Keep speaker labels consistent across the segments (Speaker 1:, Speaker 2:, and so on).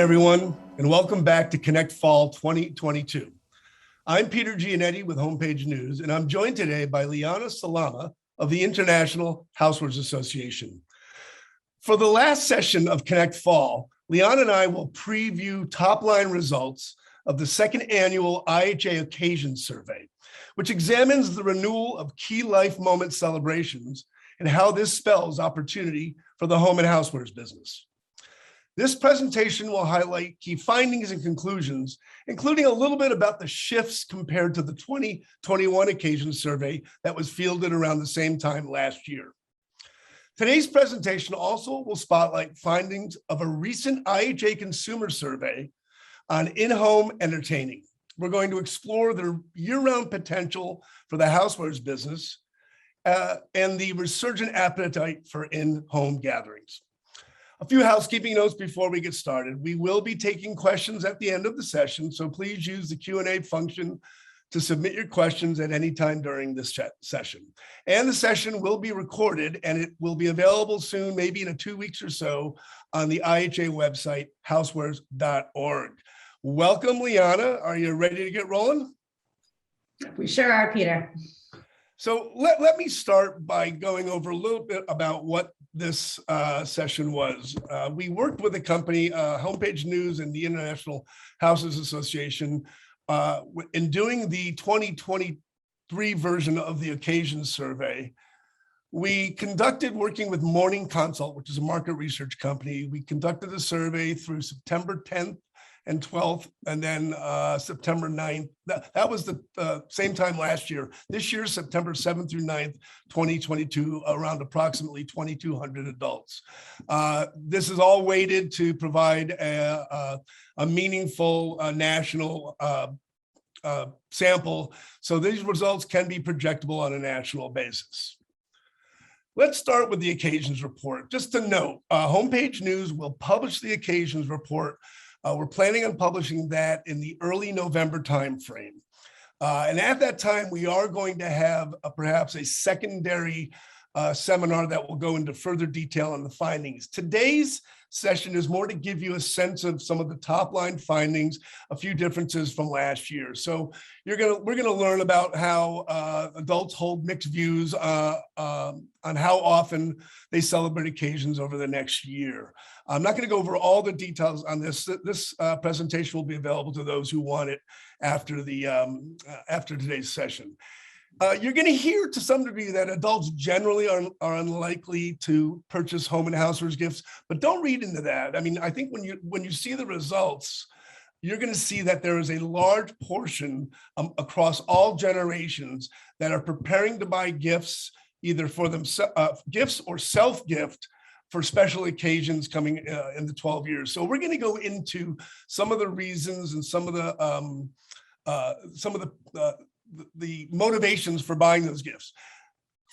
Speaker 1: everyone, and welcome back to Connect Fall 2022. I'm Peter Giannetti with Homepage News, and I'm joined today by Leana Salamah of the International Housewares Association. For the last session of Connect Fall, Leana and I will preview top-line results of the second annual IHA Occasions Survey, which examines the renewal of key life moment celebrations and how this spells opportunity for the home and housewares business. This presentation will highlight key findings and conclusions, including a little bit about the shifts compared to the 2021 Occasions Survey that was fielded around the same time last year. Today's presentation also will spotlight findings of a recent IHA consumer survey on in-home entertaining. We're going to explore the year-round potential for the housewares business and the resurgent appetite for in-home gatherings. A few housekeeping notes before we get started. We will be taking questions at the end of the session, so please use the Q&A function to submit your questions at any time during this session. And the session will be recorded and it will be available soon, maybe in 2 weeks or so, on the IHA website, housewares.org. Welcome, Leana. Are you ready to get rolling?
Speaker 2: We sure are, Peter.
Speaker 1: So let me start by going over a little bit about what this session was. We worked with a company, Homepage News and the International Housewares Association, in doing the 2023 version of the Occasions Survey. We conducted, working with Morning Consult, which is a market research company, we conducted the survey through September 10th and 12th, and then September 9th. That was the same time last year. This year, September 7th through 9th, 2022, around approximately 2,200 adults. This is all weighted to provide a meaningful national sample, so these results can be projectable on a national basis. Let's start with the Occasions Report. Just to note, Homepage News will publish the Occasions Report. We're planning on publishing that in the early November timeframe. And at that time, we are going to have perhaps a secondary seminar that will go into further detail on the findings. Today's session is more to give you a sense of some of the top line findings, a few differences from last year. So we're gonna learn about how adults hold mixed views on how often they celebrate occasions over the next year. I'm not going to go over all the details on this. This presentation will be available to those who want it after today's session. You're going to hear to some degree that adults generally are unlikely to purchase home and housewares gifts, but don't read into that. I mean, I think when you see the results, you're going to see that there is a large portion across all generations that are preparing to buy gifts, either for themselves, gifts or self-gift for special occasions coming in the 12 years. So we're going to go into some of the reasons and some of the motivations for buying those gifts.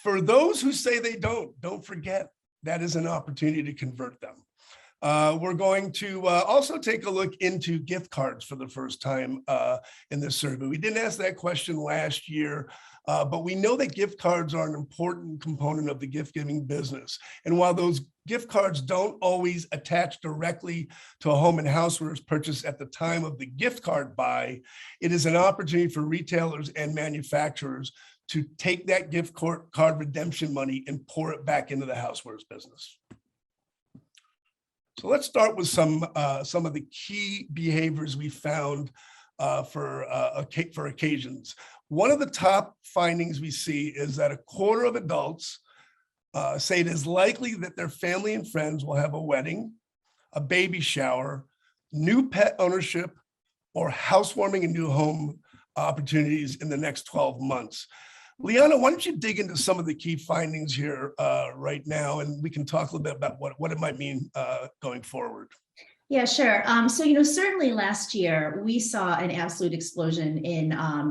Speaker 1: For those who say they don't forget, that is an opportunity to convert them. We're going to also take a look into gift cards for the first time in this survey. We didn't ask that question last year, but we know that gift cards are an important component of the gift-giving business. And while those gift cards don't always attach directly to a home and housewares purchase at the time of the gift card buy, it is an opportunity for retailers and manufacturers to take that gift card redemption money and pour it back into the housewares business. So let's start with some of the key behaviors we found for occasions. One of the top findings we see is that 1/4 of adults say it is likely that their family and friends will have a wedding, a baby shower, new pet ownership, or housewarming and new home opportunities in the next 12 months. Leana, why don't you dig into some of the key findings here right now, and we can talk a little bit about what it might mean going forward.
Speaker 2: Yeah, sure. So, certainly last year, we saw an absolute explosion in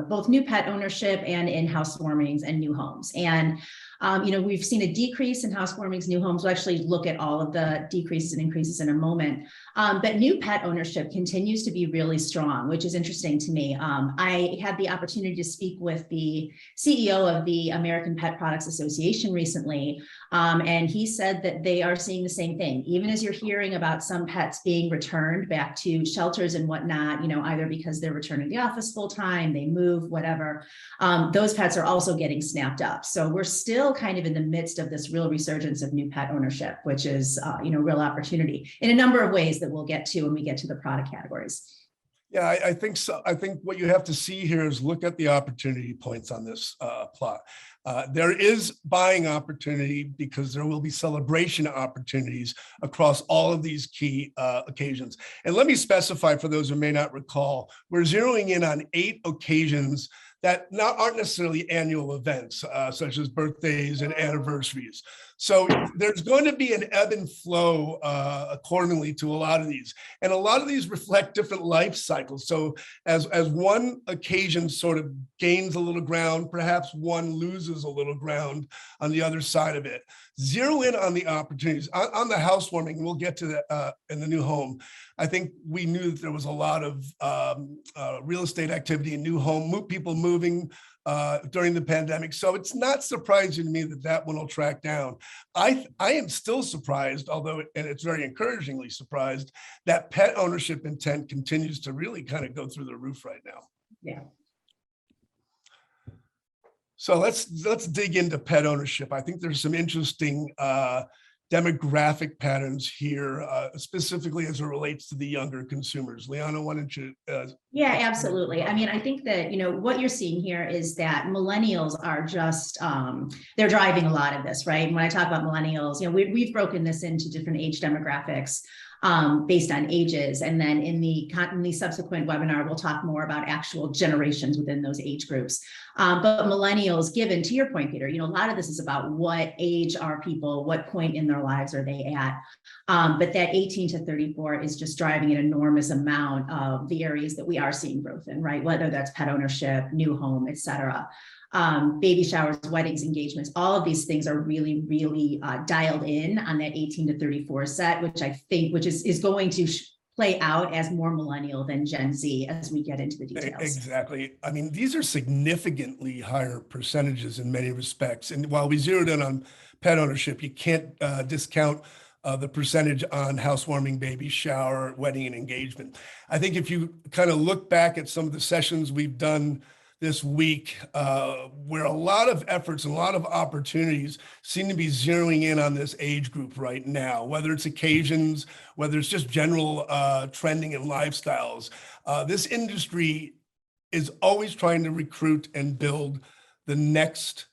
Speaker 2: both new pet ownership and in housewarmings and new homes. And We've seen a decrease in housewarmings, new homes. We'll actually look at all of the decreases and increases in a moment. But new pet ownership continues to be really strong, which is interesting to me. I had the opportunity to speak with the CEO of the American Pet Products Association recently, and he said that they are seeing the same thing. Even as you're hearing about some pets being returned back to shelters and whatnot, either because they're returning to the office full time, they move, whatever, those pets are also getting snapped up. So we're still kind of in the midst of this real resurgence of new pet ownership, which is, real opportunity in a number of ways that we'll get to when we get to the product categories.
Speaker 1: Yeah, I think so. I think what you have to see here is look at the opportunity points on this plot. There is buying opportunity because there will be celebration opportunities across all of these key occasions. And let me specify for those who may not recall, we're zeroing in on 8 occasions that aren't necessarily annual events, such as birthdays and anniversaries. So there's going to be an ebb and flow accordingly to a lot of these. And a lot of these reflect different life cycles. So as one occasion sort of gains a little ground, perhaps one loses a little ground on the other side of it. Zero in on the opportunities. On the housewarming, we'll get to that in the new home. I think we knew that there was a lot of real estate activity in new home, people moving during the pandemic. So it's not surprising to me that that one will track down. I am still surprised, although, and it's very encouragingly surprised, that pet ownership intent continues to really kind of go through the roof right now.
Speaker 2: Yeah.
Speaker 1: So let's dig into pet ownership. I think there's some interesting demographic patterns here, specifically as it relates to the younger consumers. Leana, why don't you?
Speaker 2: Yeah, absolutely. I mean, I think that, what you're seeing here is that millennials are just, they're driving a lot of this, right? And when I talk about millennials, we've broken this into different age demographics based on ages. And then in the subsequent webinar, we'll talk more about actual generations within those age groups. But millennials, given to your point, Peter, a lot of this is about what age are people, what point in their lives are they at? But that 18 to 34 is just driving an enormous amount of the areas that we are seeing growth in, right? Whether that's pet ownership, new home, et cetera. Baby showers, weddings, engagements, all of these things are really, really dialed in on that 18 to 34 set, which I think, is going to play out as more millennial than Gen Z as we get into the details.
Speaker 1: Exactly. I mean, these are significantly higher percentages in many respects. And while we zeroed in on pet ownership, you can't discount the percentage on housewarming, baby shower, wedding, and engagement. I think if you kind of look back at some of the sessions we've done this week, where a lot of efforts and a lot of opportunities seem to be zeroing in on this age group right now, whether it's occasions, whether it's just general trending and lifestyles. This industry is always trying to recruit and build the next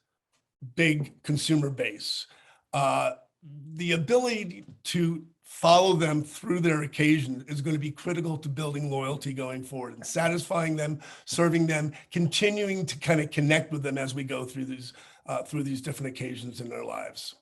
Speaker 1: big consumer base. The ability to follow them through their occasion is going to be critical to building loyalty going forward and satisfying them, serving them, continuing to kind of connect with them as we go through these different occasions in their lives.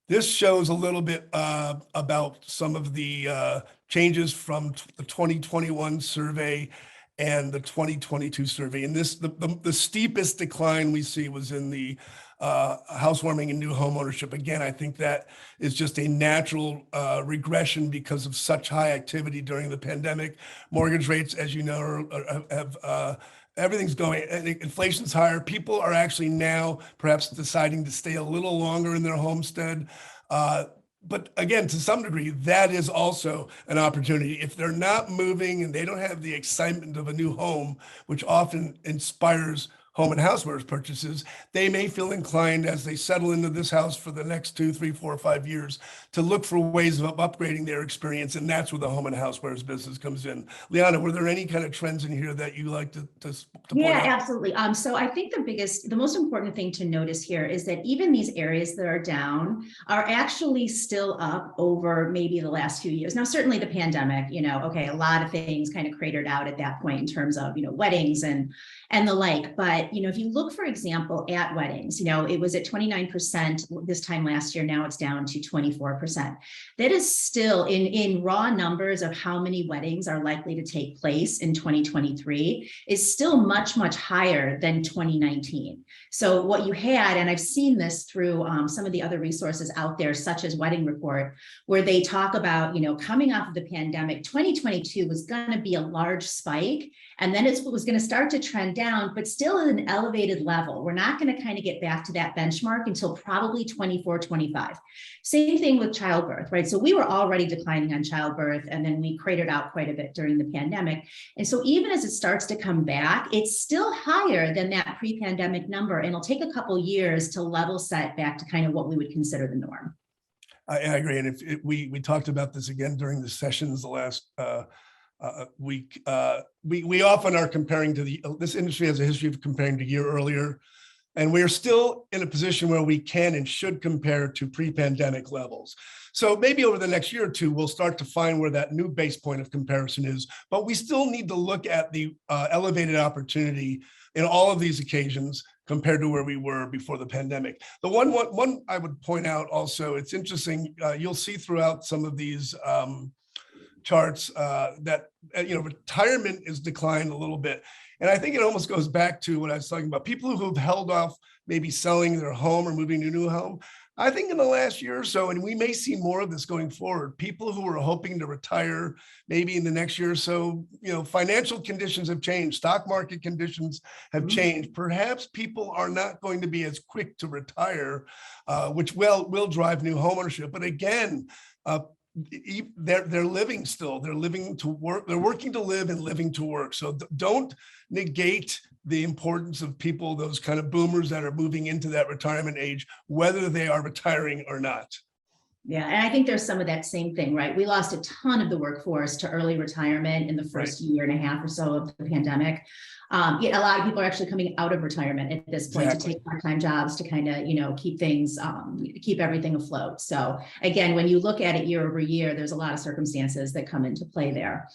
Speaker 1: This shows a little bit about some of the changes from the 2021 survey and the 2022 survey. And this, the steepest decline we see was in the housewarming and new home ownership. Again, I think that is just a natural regression because of such high activity during the pandemic. Mortgage rates, as you know, have everything's going, inflation's higher. People are actually now perhaps deciding to stay a little longer in their homestead. But again, to some degree, that is also an opportunity. If they're not moving and they don't have the excitement of a new home, which often inspires home and housewares purchases, they may feel inclined as they settle into this house for the next 2, 3, 4, or 5 years to look for ways of upgrading their experience. And that's where the home and housewares business comes in. Leana, were there any kind of trends in here that you like to point out?
Speaker 2: Absolutely. So I think the most important thing to notice here is that even these areas that are down are actually still up over maybe the last few years. Now, certainly the pandemic, a lot of things kind of cratered out at that point in terms of, weddings and the like, but But, if you look, for example, at weddings, it was at 29% this time last year. Now it's down to 24%. That is still in raw numbers of how many weddings are likely to take place in 2023 is still much, much higher than 2019. So what you had, and I've seen this through some of the other resources out there, such as Wedding Report, where they talk about, coming off of the pandemic, 2022 was going to be a large spike, and then it was going to start to trend down, but still at an elevated level. We're not going to kind of get back to that benchmark until probably 24, 25. Same thing with childbirth, right? So we were already declining on childbirth, and then we cratered out quite a bit during the pandemic. And so even as it starts to come back, it's still higher than that pre-pandemic number. And it'll take a couple years to level set back to kind of what we would consider the norm.
Speaker 1: I agree. And we talked about this again during the sessions the last week. We often are comparing to this industry has a history of comparing to year earlier. And we are still in a position where we can and should compare to pre-pandemic levels. So maybe over the next year or two, we'll start to find where that new base point of comparison is. But we still need to look at the elevated opportunity in all of these occasions compared to where we were before the pandemic. The one I would point out also, it's interesting, you'll see throughout some of these charts that retirement is declined a little bit. And I think it almost goes back to what I was talking about, people who've held off maybe selling their home or moving to a new home. I think in the last year or so, and we may see more of this going forward, people who are hoping to retire maybe in the next year or so, financial conditions have changed, stock market conditions have changed. Perhaps people are not going to be as quick to retire, which will drive new homeownership. But again, they're living still, they're living to work, they're working to live and living to work. So don't negate the importance of people, those kind of boomers that are moving into that retirement age, whether they are retiring or not.
Speaker 2: Yeah, and I think there's some of that same thing, right? We lost a ton of the workforce to early retirement in the first year and a half or so of the pandemic. A lot of people are actually coming out of retirement at this point to take part-time jobs to kind of, keep things, keep everything afloat. So again, when you look at it year over year, there's a lot of circumstances that come into play there.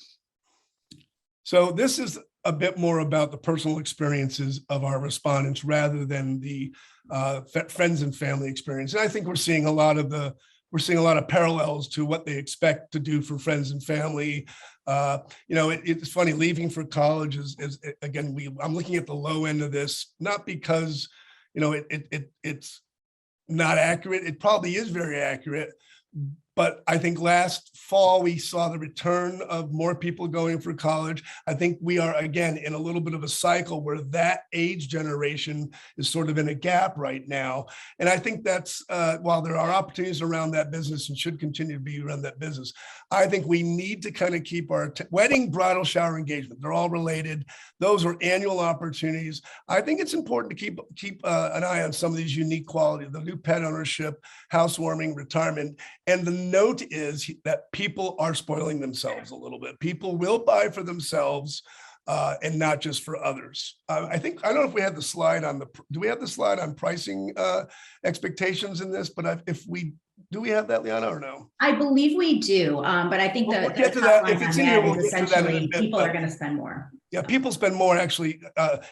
Speaker 1: So this is a bit more about the personal experiences of our respondents rather than the friends and family experience. And I think we're seeing a lot of parallels to what they expect to do for friends and family. It's funny, leaving for college is again, I'm looking at the low end of this, not because, it's not accurate. It probably is very accurate. But I think last fall, we saw the return of more people going for college. I think we are, again, in a little bit of a cycle where that age generation is sort of in a gap right now. And I think that's, while there are opportunities around that business and should continue to be around that business, I think we need to kind of keep our wedding, bridal shower, engagement. They're all related. Those are annual opportunities. I think it's important to keep an eye on some of these unique qualities, the new pet ownership, housewarming, retirement. And the note is that people are spoiling themselves a little bit. People will buy for themselves and not just for others. I don't know if we had the slide on do we have the slide on pricing expectations in this? But do we have that, Leana, or no?
Speaker 2: I believe we do, but I think
Speaker 1: we'll get to that. If it's in here, we'll get to that in a bit.
Speaker 2: People are going to spend more.
Speaker 1: Yeah, people spend more actually,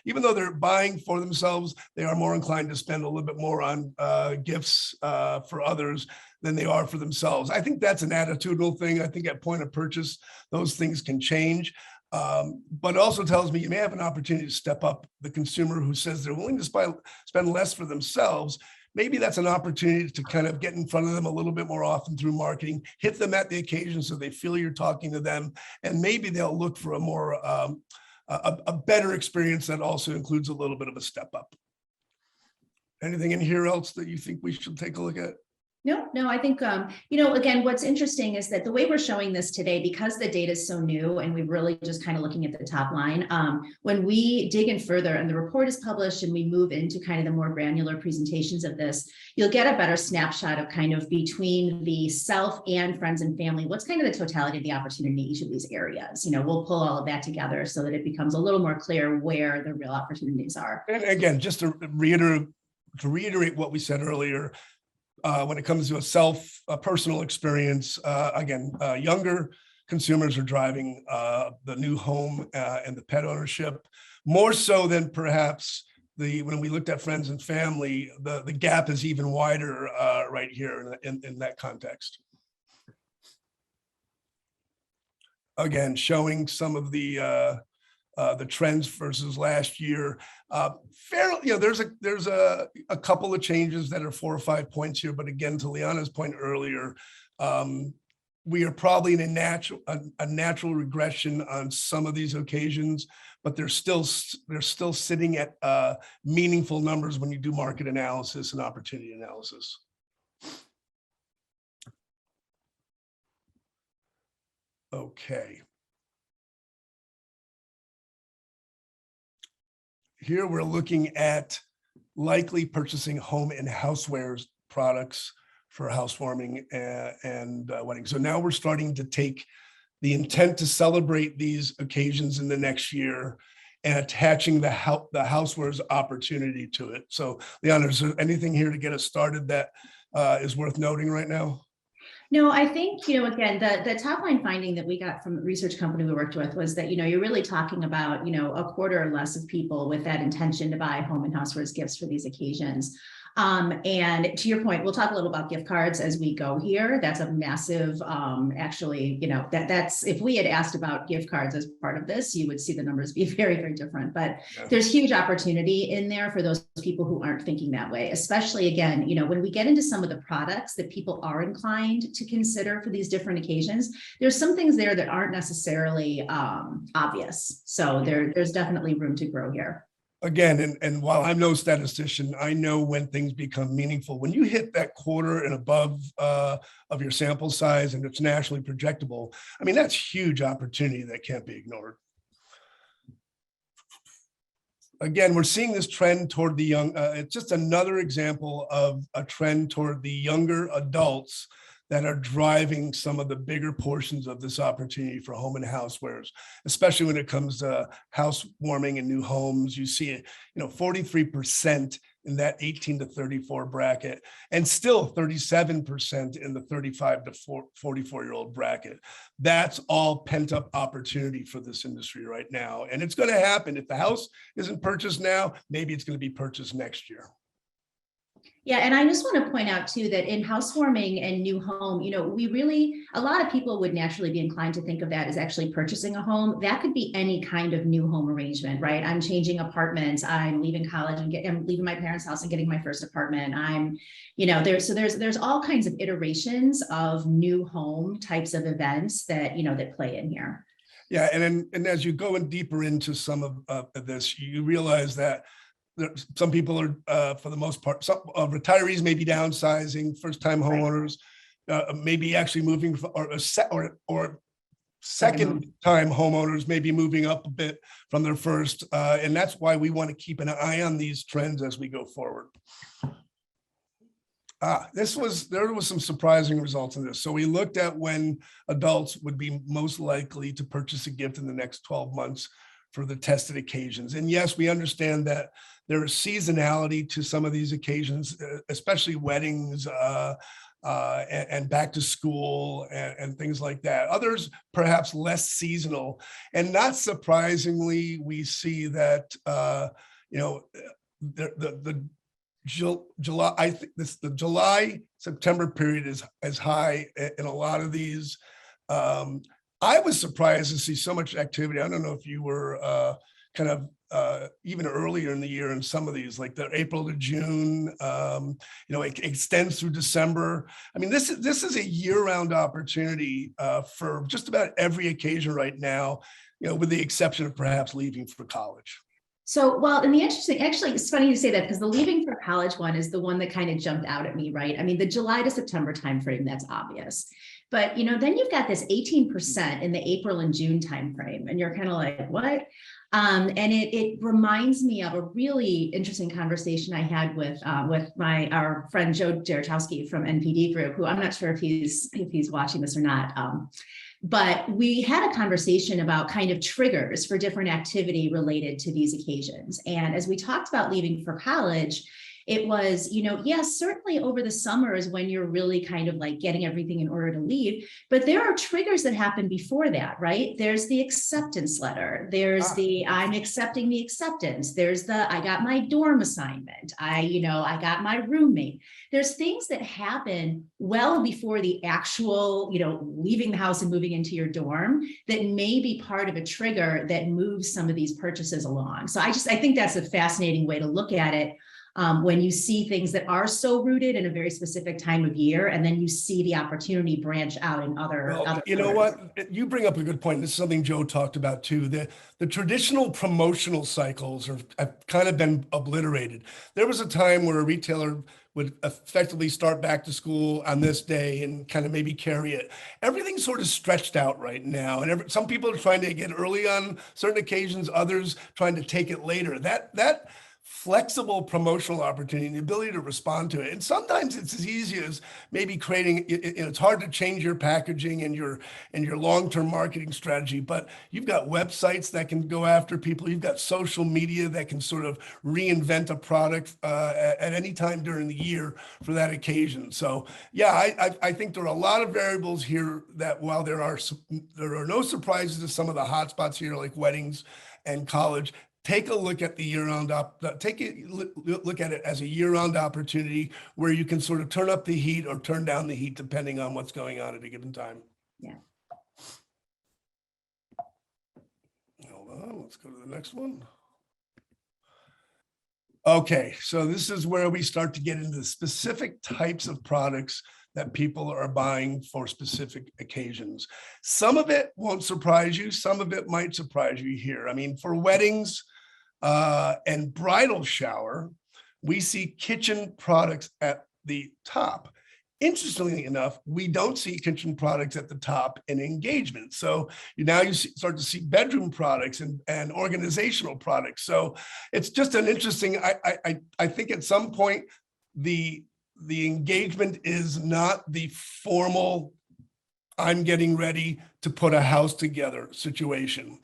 Speaker 1: even though they're buying for themselves, they are more inclined to spend a little bit more on gifts for others than they are for themselves. I think that's an attitudinal thing. I think at point of purchase, those things can change. But it also tells me you may have an opportunity to step up the consumer who says they're willing to spend less for themselves. Maybe that's an opportunity to kind of get in front of them a little bit more often through marketing, hit them at the occasion so they feel you're talking to them, and maybe they'll look for a more a better experience that also includes a little bit of a step up. Anything in here else that you think we should take a look at?
Speaker 2: No, I think, again, what's interesting is that the way we're showing this today, because the data is so new and we're really just kind of looking at the top line, when we dig in further and the report is published and we move into kind of the more granular presentations of this, you'll get a better snapshot of kind of between the self and friends and family, what's kind of the totality of the opportunity in each of these areas. We'll pull all of that together so that it becomes a little more clear where the real opportunities are.
Speaker 1: And again, just to reiterate what we said earlier, when it comes to a personal experience, younger consumers are driving the new home and the pet ownership more so than perhaps when we looked at friends and family, the gap is even wider right here in that context. Again, showing some of the trends versus last year. Fairly, there's a couple of changes that are 4 or 5 points here, but again, to Leana's point earlier, we are probably in a natural regression on some of these occasions, but they're still sitting at meaningful numbers when you do market analysis and opportunity analysis. Okay. Here we're looking at likely purchasing home and housewares products for housewarming and wedding. So now we're starting to take the intent to celebrate these occasions in the next year and attaching the housewares opportunity to it. So Leana, is there anything here to get us started that is worth noting right now?
Speaker 2: No, I think, again, the top line finding that we got from the research company we worked with was that, you're really talking about, a quarter or less of people with that intention to buy home and housewares gifts for these occasions. And to your point, we'll talk a little about gift cards as we go here. That's a massive, actually, that's, if we had asked about gift cards as part of this, you would see the numbers be very, very different, but there's huge opportunity in there for those people who aren't thinking that way, especially again, when we get into some of the products that people are inclined to consider for these different occasions, there's some things there that aren't necessarily obvious. So there's definitely room to grow here.
Speaker 1: Again, and while I'm no statistician, I know when things become meaningful. When you hit that quarter and above of your sample size and it's nationally projectable, I mean, that's huge opportunity that can't be ignored. Again, we're seeing this trend toward the young. It's just another example of a trend toward the younger adults that are driving some of the bigger portions of this opportunity for home and housewares, especially when it comes to housewarming and new homes. You see, 43% in that 18 to 34 bracket, and still 37% in the 35 to 44-year-old bracket. That's all pent-up opportunity for this industry right now. And it's going to happen. If the house isn't purchased now, maybe it's going to be purchased next year.
Speaker 2: Yeah, and I just want to point out too that in housewarming and new home, a lot of people would naturally be inclined to think of that as actually purchasing a home. That could be any kind of new home arrangement, right? I'm changing apartments. I'm leaving college and I'm leaving my parents' house and getting my first apartment. There's all kinds of iterations of new home types of events that that play in here.
Speaker 1: Yeah, and as you go in deeper into some of this, you realize that some people are, for the most part, some retirees may be downsizing, first-time homeowners, maybe actually moving, or second-time homeowners may be moving up a bit from their first, and that's why we want to keep an eye on these trends as we go forward. There was some surprising results in this. So we looked at when adults would be most likely to purchase a gift in the next 12 months for the tested occasions. And yes, we understand that there is seasonality to some of these occasions, especially weddings and back to school and things like that. Others perhaps less seasonal. And not surprisingly, we see that the July, I think the July-September period is as high in a lot of these. I was surprised to see so much activity. I don't know if you were kind of even earlier in the year in some of these, like the April to June, it extends through December. I mean, this is a year-round opportunity for just about every occasion right now, with the exception of perhaps leaving for college.
Speaker 2: So, well, and actually, it's funny you say that because the leaving for college one is the one that kind of jumped out at me, right? I mean, the July to September timeframe, that's obvious. But, then you've got this 18% in the April and June timeframe, and you're kind of like, what? And it reminds me of a really interesting conversation I had with our friend Joe Jaratowski from NPD Group, who I'm not sure if he's watching this or not. But we had a conversation about kind of triggers for different activity related to these occasions. And as we talked about leaving for college, it was, yes, certainly over the summer is when you're really kind of like getting everything in order to leave. But there are triggers that happen before that, right? There's the acceptance letter. There's I'm accepting the acceptance. There's I got my dorm assignment. I got my roommate. There's things that happen well before the actual, leaving the house and moving into your dorm that may be part of a trigger that moves some of these purchases along. So I think that's a fascinating way to look at it. When you see things that are so rooted in a very specific time of year, and then you see the opportunity branch out in other.
Speaker 1: You know what? You bring up a good point. This is something Joe talked about too. The traditional promotional cycles have kind of been obliterated. There was a time where a retailer would effectively start back to school on this day and kind of maybe carry it. Everything's sort of stretched out right now. And some people are trying to get early on certain occasions, others trying to take it later. That flexible promotional opportunity, the ability to respond to it. And sometimes it's as easy as maybe creating, it's hard to change your packaging and your long-term marketing strategy, but you've got websites that can go after people. You've got social media that can sort of reinvent a product at any time during the year for that occasion. So yeah, I think there are a lot of variables here that while there are no surprises to some of the hotspots here, like weddings and college, take a look at the year-round look at it as a year-round opportunity where you can sort of turn up the heat or turn down the heat depending on what's going on at a given time.
Speaker 2: Yeah.
Speaker 1: Hold on, let's go to the next one. Okay, so this is where we start to get into specific types of products that people are buying for specific occasions. Some of it won't surprise you. Some of it might surprise you here. I mean, for weddings and bridal shower, we see kitchen products at the top. Interestingly enough, we don't see kitchen products at the top in engagement. So now you start to see bedroom products and organizational products. So it's just an interesting, I think at some point, the engagement is not the formal, I'm getting ready to put a house together situation.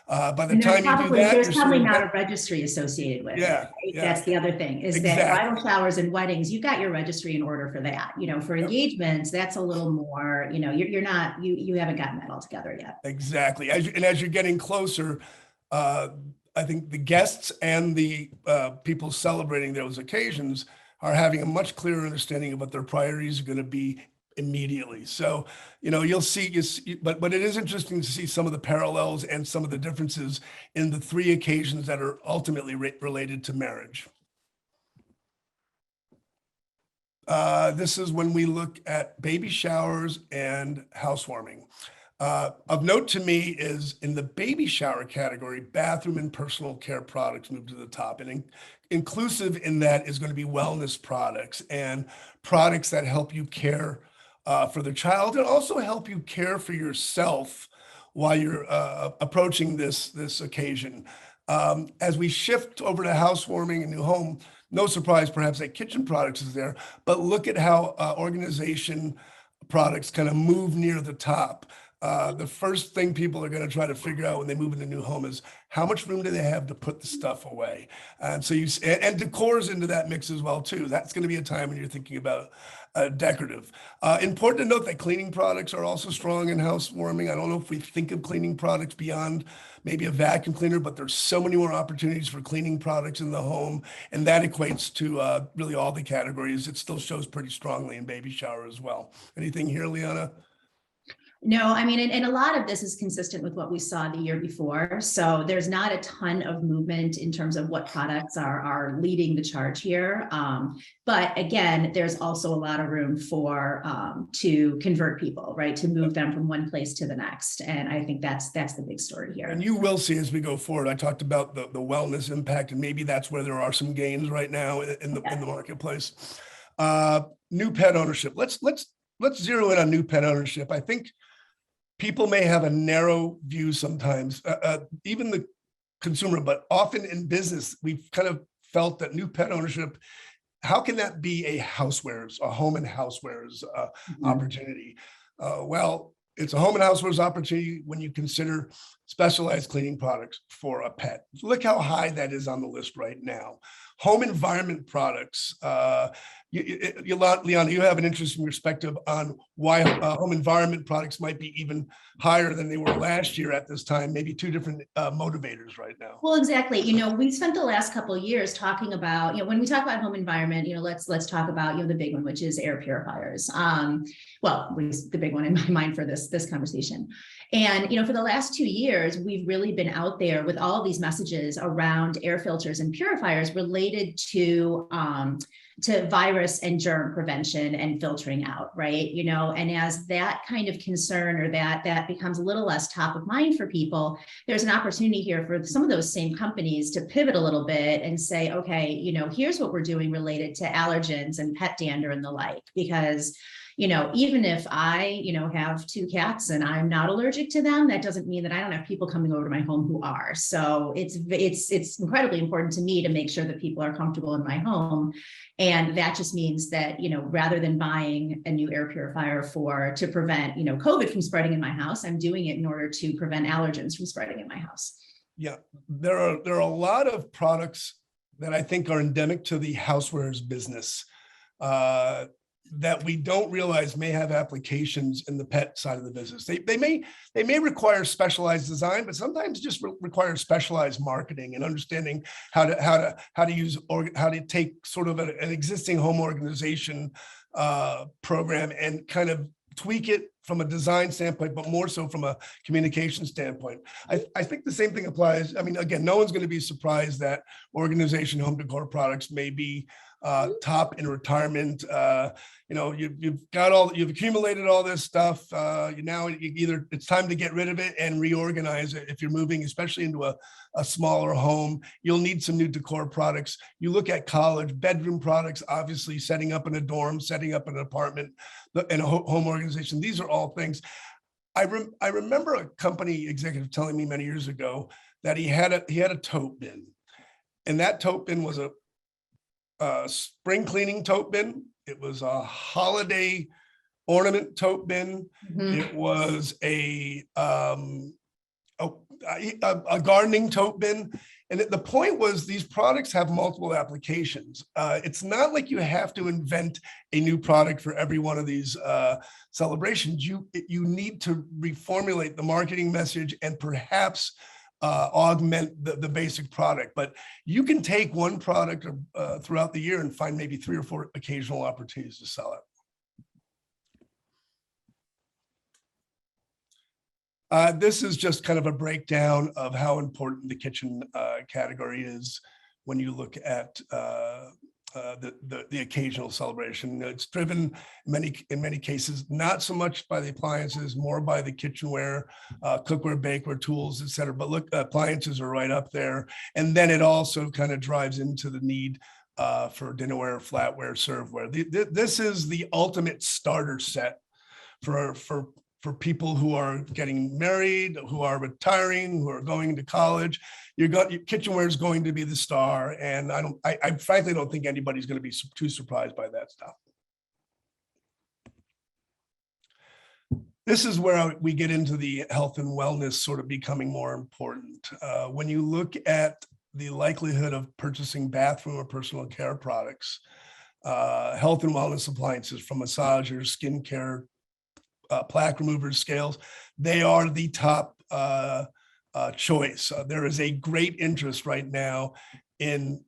Speaker 1: By the time you do that,
Speaker 2: there's probably not a registry associated with it. Right? Yeah. That's the other thing is that bridal showers and weddings, you got your registry in order for that. For engagements, that's a little more, you're not, you haven't gotten that all together yet.
Speaker 1: Exactly. As you're getting closer, I think the guests and the people celebrating those occasions are having a much clearer understanding of what their priorities are going to be immediately. So, you'll see, but it is interesting to see some of the parallels and some of the differences in the three occasions that are ultimately related to marriage. This is when we look at baby showers and housewarming. Of note to me is in the baby shower category, bathroom and personal care products move to the top, and inclusive in that is going to be wellness products and products that help you care for the child and also help you care for yourself while you're approaching this occasion. As we shift over to housewarming and new home, no surprise perhaps that kitchen products is there, but look at how organization products kind of move near the top. The first thing people are going to try to figure out when they move in a new home is how much room do they have to put the stuff away? And so and decor's into that mix as well too. That's going to be a time when you're thinking about decorative. Important to note that cleaning products are also strong in housewarming. I don't know if we think of cleaning products beyond maybe a vacuum cleaner, but there's so many more opportunities for cleaning products in the home. And that equates to really all the categories. It still shows pretty strongly in baby shower as well. Anything here, Leana?
Speaker 2: No, I mean, and a lot of this is consistent with what we saw the year before. So there's not a ton of movement in terms of what products are leading the charge here. But again, there's also a lot of room for to convert people, right? To move them from one place to the next. And I think that's the big story here.
Speaker 1: And you will see as we go forward, I talked about the wellness impact, and maybe that's where there are some gains right now in the marketplace. New pet ownership. Let's zero in on new pet ownership. I think people may have a narrow view sometimes, even the consumer, but often in business, we've kind of felt that new pet ownership, how can that be a housewares, a home and housewares opportunity? Well, it's a home and housewares opportunity when you consider specialized cleaning products for a pet. Look how high that is on the list right now. Home environment products. Leana, you have an interesting perspective on why home environment products might be even higher than they were last year at this time, maybe two different motivators right now.
Speaker 2: Well, exactly. We spent the last couple of years talking about, when we talk about home environment, let's talk about, the big one, which is air purifiers. Well, at least the big one in my mind for this conversation. And, for the last 2 years, we've really been out there with all of these messages around air filters and purifiers related to virus and germ prevention and filtering out, right? And as that kind of concern or that becomes a little less top of mind for people, there's an opportunity here for some of those same companies to pivot a little bit and say, okay, here's what we're doing related to allergens and pet dander and the like, because even if I, have 2 cats and I'm not allergic to them, that doesn't mean that I don't have people coming over to my home who are. So it's incredibly important to me to make sure that people are comfortable in my home. And that just means that, rather than buying a new air purifier to prevent, COVID from spreading in my house, I'm doing it in order to prevent allergens from spreading in my house.
Speaker 1: Yeah, there are a lot of products that I think are endemic to the housewares business. That we don't realize may have applications in the pet side of the business. They may require specialized design, but sometimes just require specialized marketing and understanding how to take sort of an existing home organization program and kind of tweak it from a design standpoint, but more so from a communication standpoint. I think the same thing applies. I mean, again, no one's going to be surprised that organization home decor products may be top in retirement. You've accumulated all this stuff. Either it's time to get rid of it and reorganize it. If you're moving, especially into a smaller home, you'll need some new decor products. You look at college bedroom products, obviously setting up in a dorm, setting up an apartment, in a home organization. These are all things. I remember a company executive telling me many years ago that he had a tote bin, and that tote bin was a spring cleaning tote bin. It was a holiday ornament tote bin. Mm-hmm. It was a gardening tote bin. And the point was these products have multiple applications. It's not like you have to invent a new product for every one of these celebrations. You need to reformulate the marketing message and perhaps augment the basic product. But you can take one product throughout the year and find maybe 3 or 4 occasional opportunities to sell it. This is just kind of a breakdown of how important the kitchen category is when you look at the occasional celebration. It's driven in many cases, not so much by the appliances, more by the kitchenware, cookware, bakeware, tools, et cetera. But look, appliances are right up there. And then it also kind of drives into the need for dinnerware, flatware, serveware. This is the ultimate starter set for people who are getting married, who are retiring, who are going to college. Your kitchenware is going to be the star, and I frankly don't think anybody's going to be too surprised by that stuff. This is where we get into the health and wellness sort of becoming more important. When you look at the likelihood of purchasing bathroom or personal care products, health and wellness appliances, from massagers, skincare, plaque removers, scales, they are the top choice. There is a great interest right now in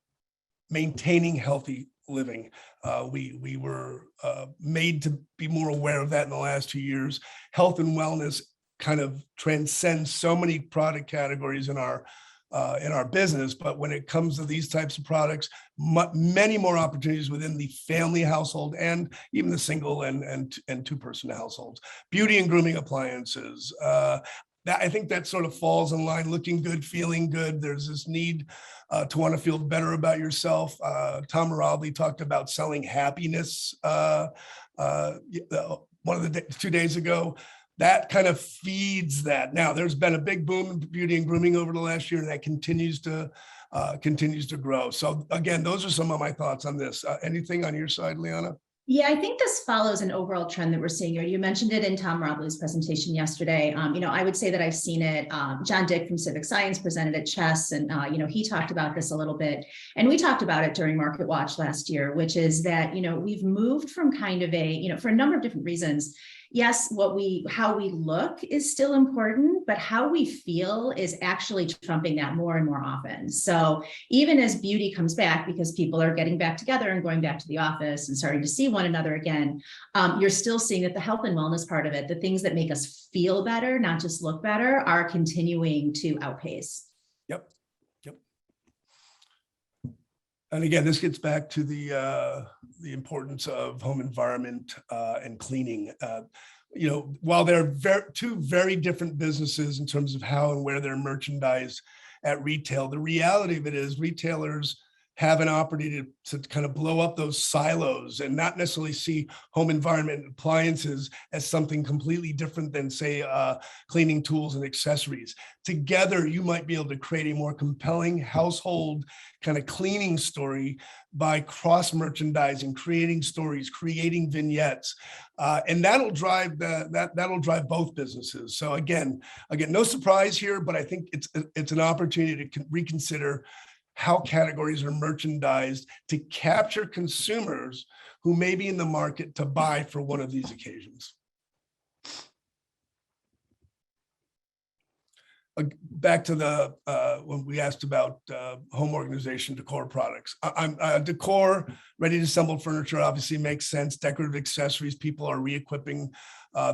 Speaker 1: maintaining healthy living. We were made to be more aware of that in the last 2 years. Health and wellness kind of transcends so many product categories in our business, but when it comes to these types of products, many more opportunities within the family household and even the single and 2-person households. Beauty and grooming appliances. I think that sort of falls in line. Looking good, feeling good. There's this need to want to feel better about yourself. Tom Morabli talked about selling happiness one of the 2 days ago. That kind of feeds that. Now, there's been a big boom in beauty and grooming over the last year, and that continues to grow. So again, those are some of my thoughts on this. Anything on your side, Leana?
Speaker 2: Yeah, I think this follows an overall trend that we're seeing here. You mentioned it in Tom Robley's presentation yesterday. I would say that I've seen it. John Dick from Civic Science presented at Chess, and he talked about this a little bit, and we talked about it during Market Watch last year, which is that we've moved from kind of a for a number of different reasons. Yes, how we look is still important, but how we feel is actually trumping that more and more often. So even as beauty comes back, because people are getting back together and going back to the office and starting to see one another again, you're still seeing that the health and wellness part of it, the things that make us feel better, not just look better, are continuing to outpace.
Speaker 1: Yep. And again, this gets back to the importance of home environment and cleaning. While they're two very different businesses in terms of how and where they're merchandised at retail, the reality of it is retailers have an opportunity to kind of blow up those silos and not necessarily see home environment appliances as something completely different than, say, cleaning tools and accessories. Together, you might be able to create a more compelling household kind of cleaning story by cross-merchandising, creating stories, creating vignettes, and that'll drive that'll drive both businesses. So again, no surprise here, but I think it's an opportunity to reconsider how categories are merchandised to capture consumers who may be in the market to buy for one of these occasions. Back to when we asked about home organization decor products. Decor, ready-to-assemble furniture obviously makes sense. Decorative accessories, people are re-equipping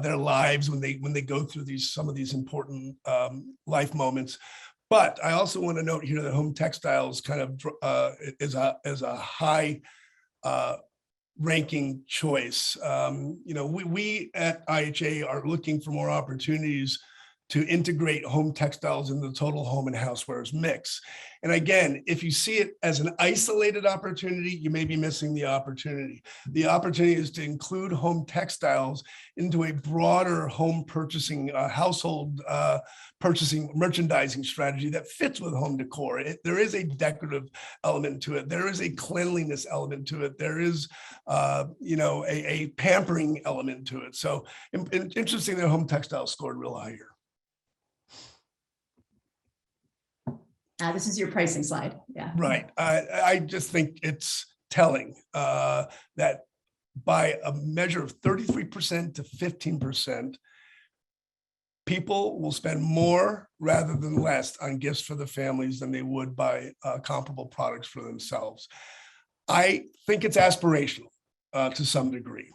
Speaker 1: their lives when they go through some of these important life moments. But I also want to note here that home textiles kind of is a high ranking choice. We at IHA are looking for more opportunities to integrate home textiles in the total home and housewares mix. And again, if you see it as an isolated opportunity, you may be missing the opportunity. The opportunity is to include home textiles into a broader home purchasing, household purchasing merchandising strategy that fits with home decor. There is a decorative element to it. There is a cleanliness element to it. There is, a pampering element to it. So interesting that home textiles scored real high here.
Speaker 2: This is your pricing slide. Yeah.
Speaker 1: Right. I just think it's telling that by a measure of 33% to 15%, people will spend more rather than less on gifts for the families than they would buy comparable products for themselves. I think it's aspirational to some degree.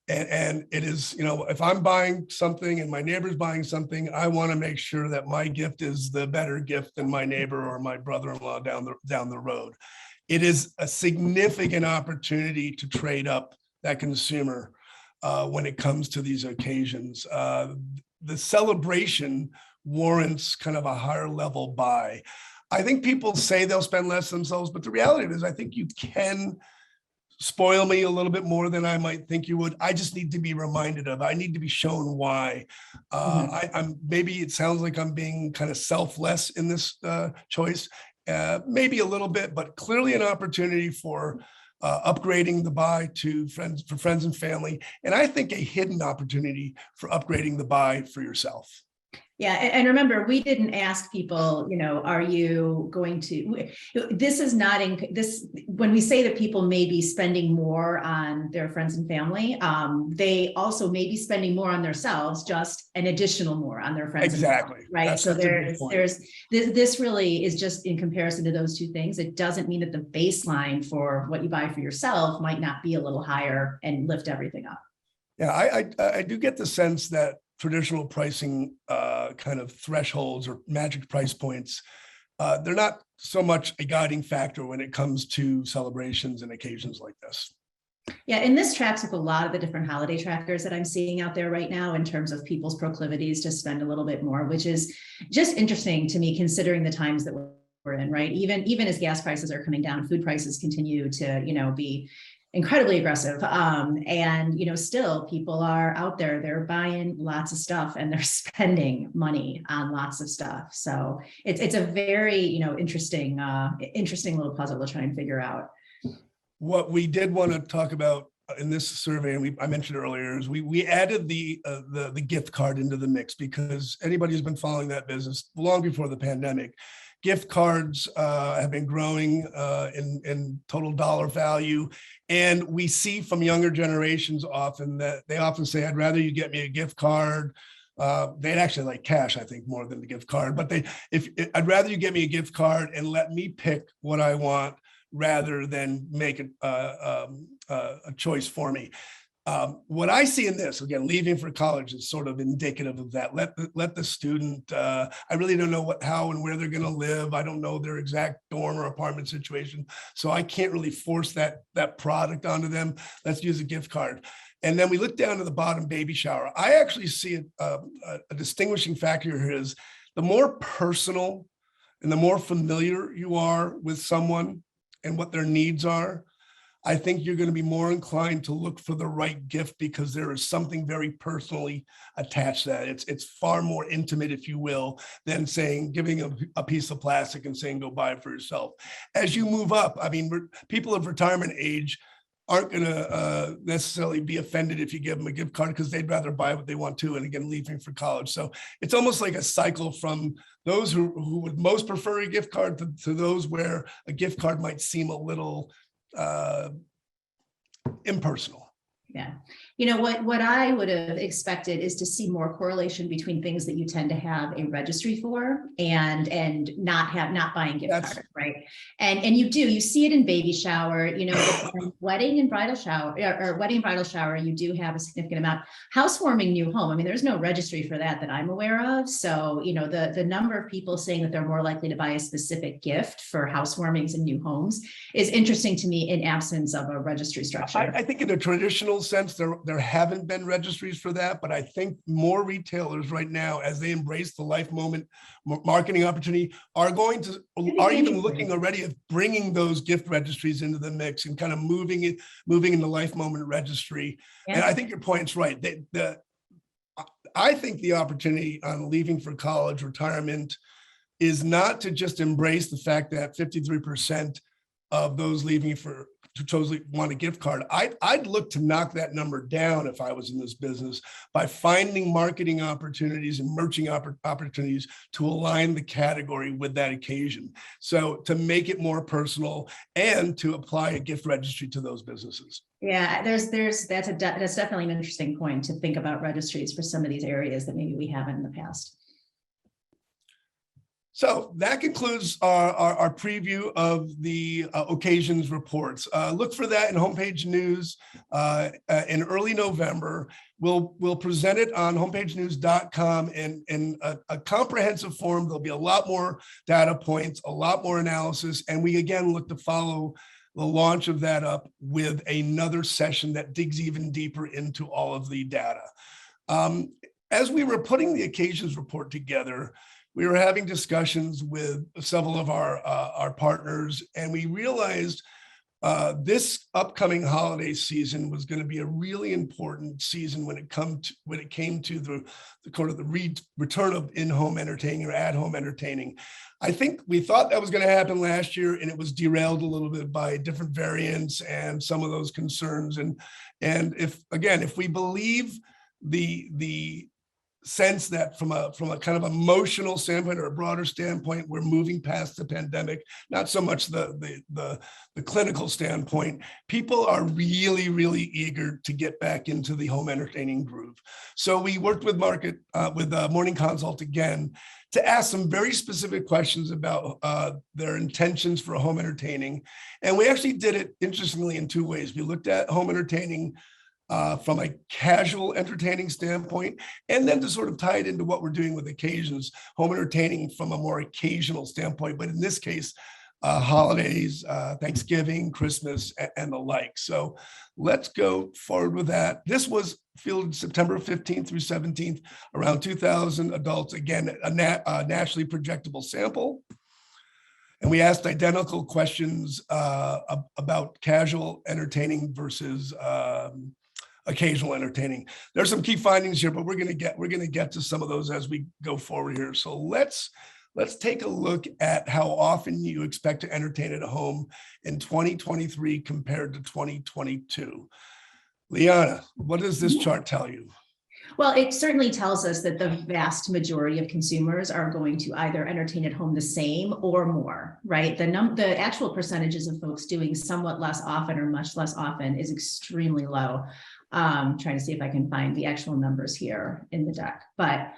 Speaker 1: And it is, if I'm buying something and my neighbor's buying something, I want to make sure that my gift is the better gift than my neighbor or my brother-in-law down the road. It is a significant opportunity to trade up that consumer when it comes to these occasions. The celebration warrants kind of a higher level buy. I think people say they'll spend less themselves, but the reality is I think you can spoil me a little bit more than I might think you would. I just need to be reminded of, I need to be shown why. I'm maybe it sounds like I'm being kind of selfless in this choice, maybe a little bit, but clearly an opportunity for upgrading the buy for friends and family. And I think a hidden opportunity for upgrading the buy for yourself.
Speaker 2: Yeah. And remember, we didn't ask people, are you going to, this is not in this, when we say that people may be spending more on their friends and family, they also may be spending more on themselves, just an additional more on their friends.
Speaker 1: Exactly.
Speaker 2: And family, right. So this really is just in comparison to those two things. It doesn't mean that the baseline for what you buy for yourself might not be a little higher and lift everything up.
Speaker 1: Yeah, I do get the sense that traditional pricing kind of thresholds or magic price points, they're not so much a guiding factor when it comes to celebrations and occasions like this.
Speaker 2: Yeah, and this tracks with a lot of the different holiday trackers that I'm seeing out there right now in terms of people's proclivities to spend a little bit more, which is just interesting to me considering the times that we're in, right? Even as gas prices are coming down, food prices continue to, be incredibly aggressive. And, still people are out there, they're buying lots of stuff and they're spending money on lots of stuff. So it's a very, interesting little puzzle to try and figure out.
Speaker 1: what we did want to talk about in this survey, and I mentioned earlier, is we added the gift card into the mix because anybody who's been following that business long before the pandemic, gift cards have been growing in total dollar value. And we see from younger generations often that they often say, I'd rather you get me a gift card. They'd actually like cash, I think, more than the gift card. But I'd rather you get me a gift card and let me pick what I want rather than make a choice for me. What I see in this, again, leaving for college is sort of indicative of that. Let the student, I really don't know how and where they're going to live. I don't know their exact dorm or apartment situation. So I can't really force that product onto them. Let's use a gift card. And then we look down to the bottom, baby shower. I actually see a distinguishing factor here is the more personal and the more familiar you are with someone and what their needs are, I think you're going to be more inclined to look for the right gift because there is something very personally attached to that. It's far more intimate, if you will, than saying, giving a piece of plastic and saying, go buy it for yourself. As you move up, I mean, people of retirement age aren't going to necessarily be offended if you give them a gift card because they'd rather buy what they want to, and again, leaving for college. So it's almost like a cycle from those who would most prefer a gift card to those where a gift card might seem a little impersonal.
Speaker 2: Yeah. You know, what I would have expected is to see more correlation between things that you tend to have a registry for and not buying gift cards, right? And you see it in baby shower, you know, wedding and bridal shower or wedding and bridal shower, you do have a significant amount. Housewarming new home, I mean, there's no registry for that I'm aware of. So, you know, the number of people saying that they're more likely to buy a specific gift for housewarmings and new homes is interesting to me in absence of a registry structure.
Speaker 1: I think in a traditional sense, there haven't been registries for that, but I think more retailers right now, as they embrace the life moment marketing opportunity, are even looking already at bringing those gift registries into the mix and kind of moving in the life moment registry. Yeah. And I think your point's right. I think the opportunity on leaving for college, retirement, is not to just embrace the fact that 53% of those leaving to totally want a gift card. I'd look to knock that number down if I was in this business by finding marketing opportunities and merching opportunities to align the category with that occasion. So to make it more personal and to apply a gift registry to those businesses.
Speaker 2: Yeah, that's definitely an interesting point to think about registries for some of these areas that maybe we haven't in the past.
Speaker 1: So that concludes our preview of the occasions reports. Look for that in homepage news in early November. We'll present it on homepagenews.com in a comprehensive form. There'll be a lot more data points, a lot more analysis, and we again look to follow the launch of that up with another session that digs even deeper into all of the data. As we were putting the occasions report together, we were having discussions with several of our partners, and we realized this upcoming holiday season was going to be a really important season when it came to the return of in-home entertaining or at-home entertaining. I think we thought that was going to happen last year, and it was derailed a little bit by different variants and some of those concerns. And if we believe the sense that from a kind of emotional standpoint or a broader standpoint, we're moving past the pandemic, not so much the clinical standpoint. People are really, really eager to get back into the home entertaining groove. So we worked with Morning Consult again to ask some very specific questions about their intentions for home entertaining. And we actually did it, interestingly, in two ways. We looked at home entertaining from a casual entertaining standpoint, and then to sort of tie it into what we're doing with occasions, home entertaining from a more occasional standpoint, but in this case, holidays, Thanksgiving, Christmas, and the like. So let's go forward with that. This was fielded September 15th through 17th, around 2,000 adults, again, a nationally projectable sample. And we asked identical questions about casual entertaining versus occasional entertaining. There's some key findings here, but we're going to get to some of those as we go forward here. So let's let's take a look at how often you expect to entertain at home in 2023 compared to 2022. Leana, what does this chart tell you?
Speaker 2: Well, it certainly tells us that the vast majority of consumers are going to either entertain at home the same or more, right? The actual percentages of folks doing somewhat less often or much less often is extremely low. Trying to see if I can find the actual numbers here in the deck, but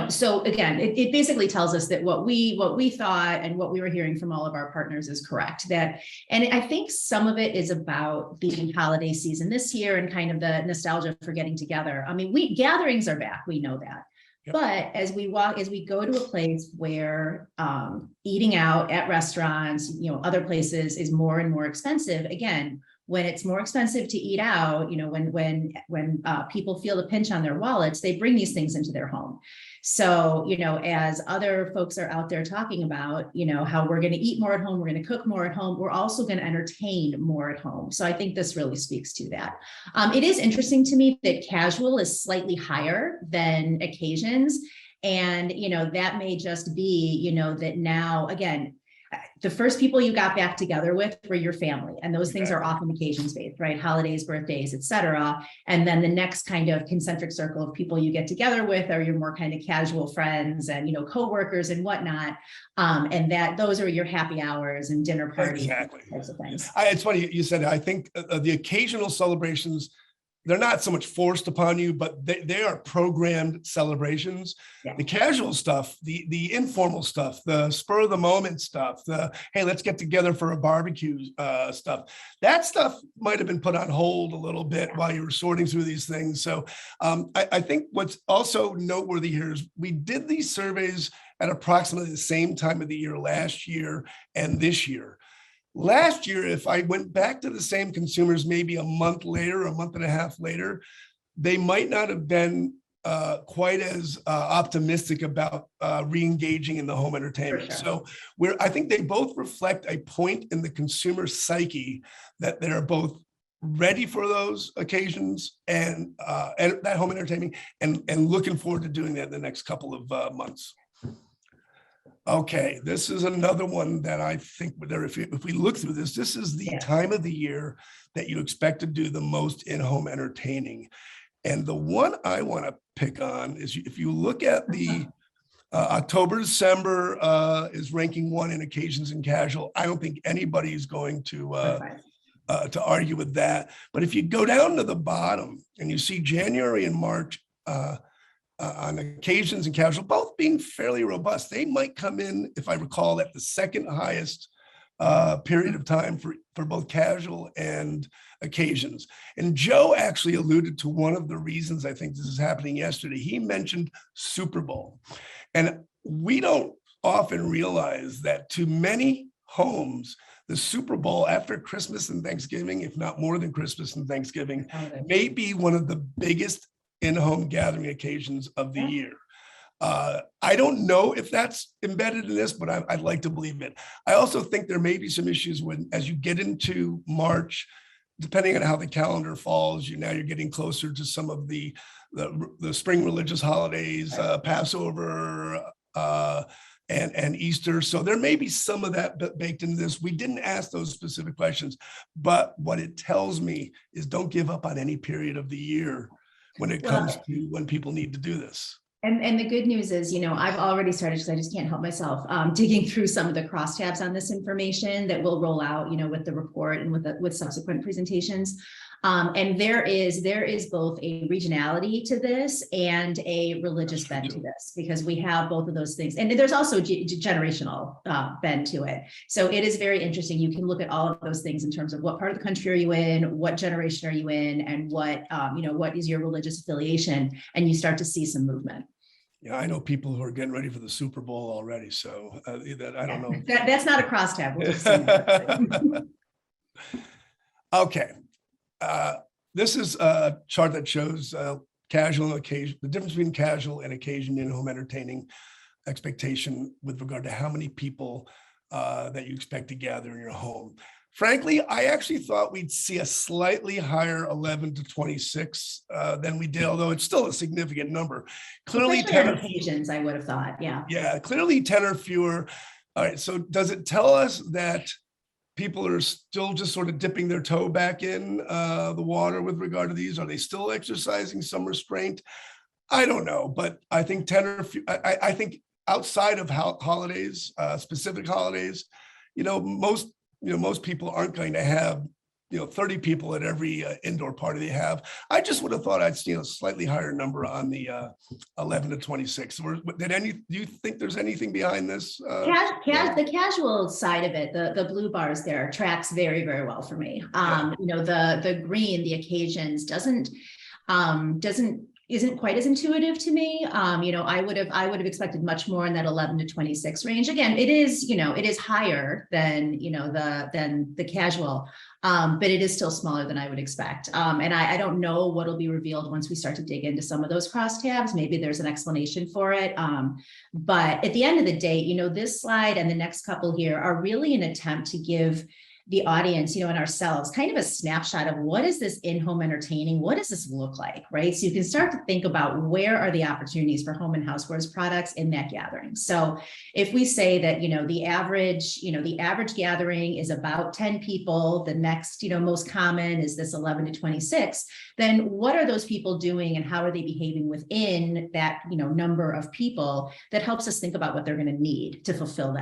Speaker 2: so again, it basically tells us that what we thought and what we were hearing from all of our partners is correct. And I think some of it is about the holiday season this year and kind of the nostalgia for getting together. I mean, gatherings are back, we know that. Yep. But as we go to a place where eating out at restaurants, other places is more and more expensive, again, when it's more expensive to eat out, when people feel the pinch on their wallets, they bring these things into their home. So, as other folks are out there talking about, how we're going to eat more at home, we're going to cook more at home, we're also going to entertain more at home. So I think this really speaks to that. It is interesting to me that casual is slightly higher than occasions. And, that may just be, that now, again, the first people you got back together with were your family, and those things are often occasions based, right? Holidays, birthdays, et cetera. And then the next kind of concentric circle of people you get together with are your more kind of casual friends and, coworkers and whatnot. And those are your happy hours and dinner parties,
Speaker 1: exactly.
Speaker 2: Types of things.
Speaker 1: It's funny you said, I think the occasional celebrations, they're not so much forced upon you, but they are programmed celebrations. Yeah. The casual stuff, the informal stuff, the spur of the moment stuff, hey, let's get together for a barbecue stuff. That stuff might have been put on hold a little bit while you were sorting through these things. So I think what's also noteworthy here is we did these surveys at approximately the same time of the year last year and this year. Last year, if I went back to the same consumers, maybe a month later, a month and a half later, they might not have been quite as optimistic about re-engaging in the home entertainment. Sure. So I think they both reflect a point in the consumer psyche that they're both ready for those occasions and that home entertainment and looking forward to doing that in the next couple of months. Okay, this is another one that I think if we look through this is the time of the year that you expect to do the most in-home entertaining. And the one I want to pick on is if you look at the October, December is ranking one in occasions and casual. I don't think anybody's going to argue with that. But if you go down to the bottom and you see January and March, on occasions and casual, both being fairly robust, they might come in, if I recall, at the second highest period of time for both casual and occasions. And Joe actually alluded to one of the reasons I think this is happening yesterday. He mentioned Super Bowl. And we don't often realize that to many homes, the Super Bowl after Christmas and Thanksgiving, if not more than Christmas and Thanksgiving, may be one of the biggest in-home gathering occasions of the year. I don't know if that's embedded in this, but I'd like to believe it. I also think there may be some issues as you get into March, depending on how the calendar falls, you're getting closer to some of the spring religious holidays, Passover, and Easter. So there may be some of that baked into this. We didn't ask those specific questions, but what it tells me is don't give up on any period of the year when it comes to when people need to do this.
Speaker 2: And the good news is, I've already started, because I just can't help myself, digging through some of the crosstabs on this information that will roll out, with the report and with subsequent presentations. And there is both a regionality to this and a religious bend to this, because we have both of those things. And there's also generational bend to it. So it is very interesting. You can look at all of those things in terms of what part of the country are you in, what generation are you in, and what is your religious affiliation, and you start to see some movement.
Speaker 1: Yeah, I know people who are getting ready for the Super Bowl already. So that I don't know.
Speaker 2: That's not a crosstab. We'll just say that.
Speaker 1: Okay. This is a chart that shows casual and occasion, the difference between casual and occasion in home entertaining expectation with regard to how many people that you expect to gather in your home. Frankly, I actually thought we'd see a slightly higher 11 to 26 than we did, although it's still a significant number. Clearly,
Speaker 2: Especially on occasions, I would have thought, yeah.
Speaker 1: clearly 10 or fewer. All right, so does it tell us that people are still just sort of dipping their toe back in the water with regard to these? Are they still exercising some restraint? I don't know, but I think 10 or few, I think outside of holidays, specific holidays, most people aren't going to have 30 people at every indoor party they have. I just would have thought I'd seen a slightly higher number on the 11 to 26. Do you think there's anything behind this?
Speaker 2: The casual side of it, the blue bars there tracks very, very well for me. The green, the occasions isn't quite as intuitive to me. I would have expected much more in that 11 to 26 range. Again, it is higher than the casual, but it is still smaller than I would expect. And I don't know what will be revealed once we start to dig into some of those crosstabs. Maybe there's an explanation for it. But at the end of the day, this slide and the next couple here are really an attempt to give the audience, and ourselves kind of a snapshot of what is this in-home entertaining? What does this look like, right? So you can start to think about where are the opportunities for home and housewares products in that gathering. So if we say that, the average gathering is about 10 people, the next, most common is this 11 to 26, then what are those people doing and how are they behaving within that, number of people that helps us think about what they're going to need to fulfill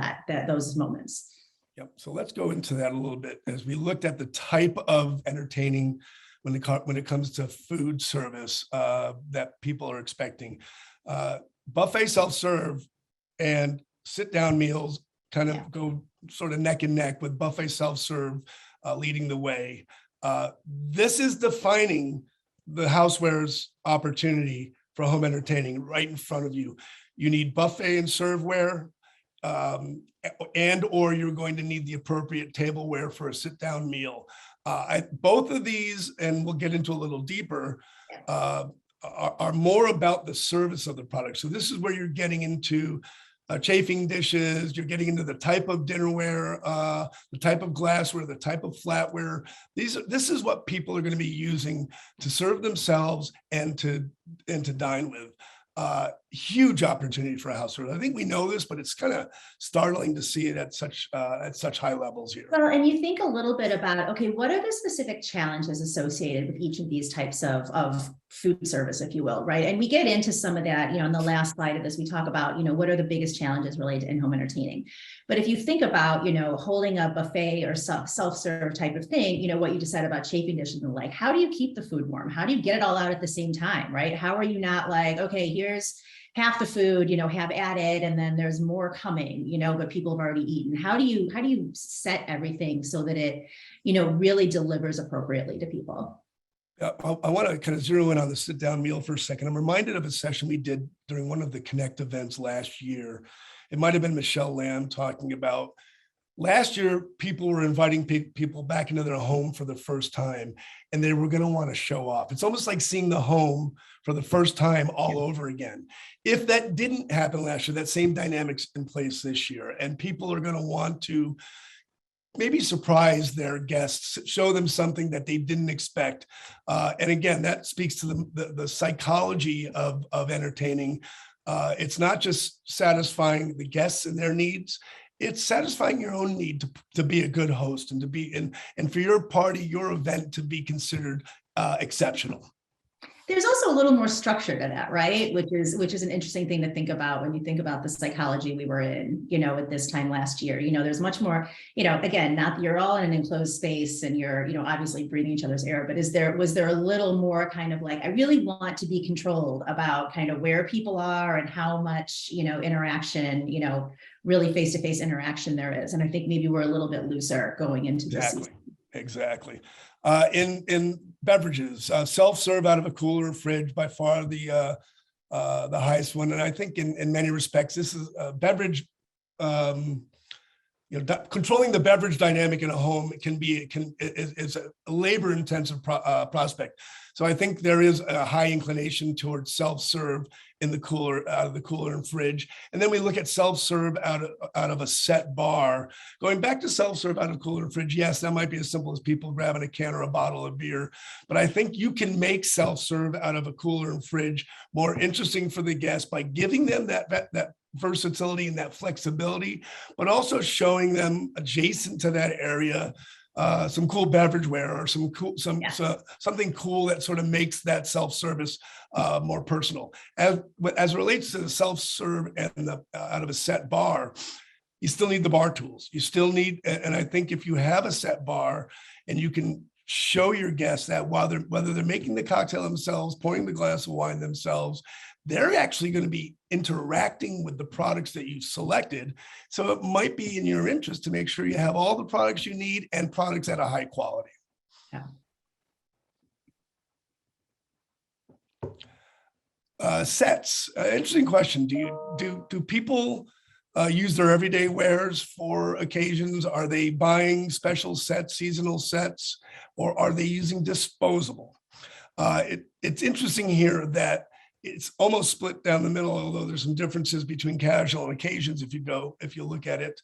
Speaker 2: those moments.
Speaker 1: Yep. So let's go into that a little bit as we looked at the type of entertaining when it comes to food service that people are expecting. Buffet self-serve and sit-down meals kind of go sort of neck and neck with buffet self-serve leading the way. This is defining the housewares opportunity for home entertaining right in front of you. You need buffet and serveware. And or you're going to need the appropriate tableware for a sit-down meal. Both of these, and we'll get into a little deeper, are more about the service of the product. So this is where you're getting into chafing dishes, you're getting into the type of dinnerware, the type of glassware, the type of flatware. This is what people are going to be using to serve themselves and to dine with. Huge opportunity for a household. I think we know this, but it's kind of startling to see it at such high levels here.
Speaker 2: Well, and you think a little bit about, okay, what are the specific challenges associated with each of these types of food service, if you will, right? And we get into some of that, on the last slide of this, we talk about, what are the biggest challenges related to in-home entertaining. But if you think about, holding a buffet or self-serve type of thing, what you just said about chafing dishes and the like, how do you keep the food warm? How do you get it all out at the same time, right? How are you not like, okay, here's half the food, have added, and then there's more coming, but people have already eaten. How do you set everything so that it, really delivers appropriately to people?
Speaker 1: I want to kind of zero in on the sit-down meal for a second. I'm reminded of a session we did during one of the Connect events last year. It might have been Michelle Lamb talking about last year, people were inviting people back into their home for the first time, and they were going to want to show off. It's almost like seeing the home for the first time all over again. If that didn't happen last year, that same dynamic's in place this year, and people are going to want to maybe surprise their guests, show them something that they didn't expect. And again, that speaks to the psychology of entertaining. It's not just satisfying the guests and their needs. It's satisfying your own need to be a good host and to be and for your party, your event to be considered exceptional.
Speaker 2: There's also a little more structure to that, right? Which is an interesting thing to think about when you think about the psychology we were in, at this time last year. There's much more, again, not that you're all in an enclosed space and you're, obviously breathing each other's air, but was there a little more kind of like, I really want to be controlled about kind of where people are and how much, interaction, really face-to-face interaction there is. And I think maybe we're a little bit looser going into this season.
Speaker 1: Exactly. In beverages, self-serve out of a cooler, fridge, by far the highest one. And I think in many respects, this is a beverage controlling the beverage dynamic in a home is a labor intensive prospect. So I think there is a high inclination towards self-serve in the cooler, out of the cooler and fridge. And then we look at self-serve out of a set bar. Going back to self-serve out of cooler and fridge, yes, that might be as simple as people grabbing a can or a bottle of beer. But I think you can make self-serve out of a cooler and fridge more interesting for the guest by giving them that versatility and that flexibility, but also showing them adjacent to that area some cool beverageware or something cool that sort of makes that self-service more personal. As it relates to the self-serve and out of a set bar, you still need the bar tools. You still need, and I think if you have a set bar and you can show your guests that whether they're making the cocktail themselves, pouring the glass of wine themselves, they're actually going to be interacting with the products that you've selected. So it might be in your interest to make sure you have all the products you need and products at a high quality. Yeah. Sets. Interesting question. Do people use their everyday wares for occasions? Are they buying special sets, seasonal sets, or are they using disposable? It's interesting here that it's almost split down the middle, although there's some differences between casual and occasions if you look at it